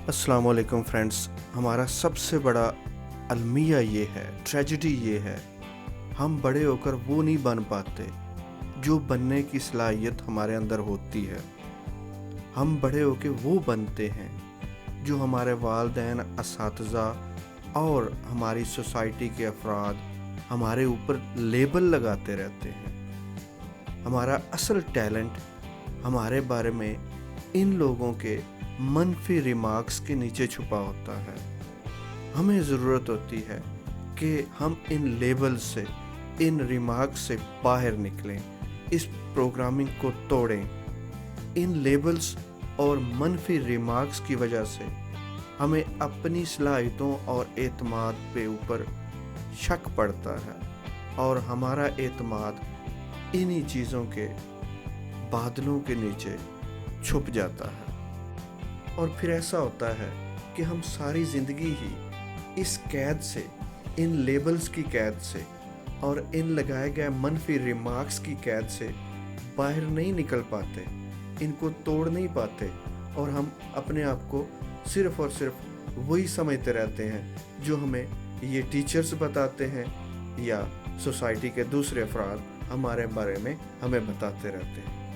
अस्सलाम वालेकुम फ्रेंड्स। हमारा सबसे बड़ा अलमिया ये है, ट्रेजेडी ये है, हम बड़े होकर वो नहीं बन पाते जो बनने की सलाहियत हमारे अंदर होती है। हम बड़े होकर वो बनते हैं जो हमारे वालिदैन, असातिज़ा और हमारी सोसाइटी के अफराद हमारे ऊपर लेबल लगाते रहते हैं। हमारा असल टैलेंट हमारे बारे में इन लोगों के मनफी रिमार्क्स के नीचे छुपा होता है। हमें ज़रूरत होती है कि हम इन लेबल्स से, इन रिमार्क्स से बाहर निकलें, इस प्रोग्रामिंग को तोड़ें। इन लेबल्स और मनफी रिमार्क्स की वजह से हमें अपनी सलाहियतों और एतमाद पे ऊपर शक पड़ता है और हमारा एतमाद इन्हीं चीज़ों के बादलों के नीचे छुप जाता है। और फिर ऐसा होता है कि हम सारी ज़िंदगी ही इस कैद से, इन लेबल्स की कैद से और इन लगाए गए मनफी रिमार्क्स की कैद से बाहर नहीं निकल पाते, इनको तोड़ नहीं पाते और हम अपने आप को सिर्फ़ और सिर्फ वही समझते रहते हैं जो हमें ये टीचर्स बताते हैं या सोसाइटी के दूसरे अफराद हमारे बारे में हमें बताते रहते हैं।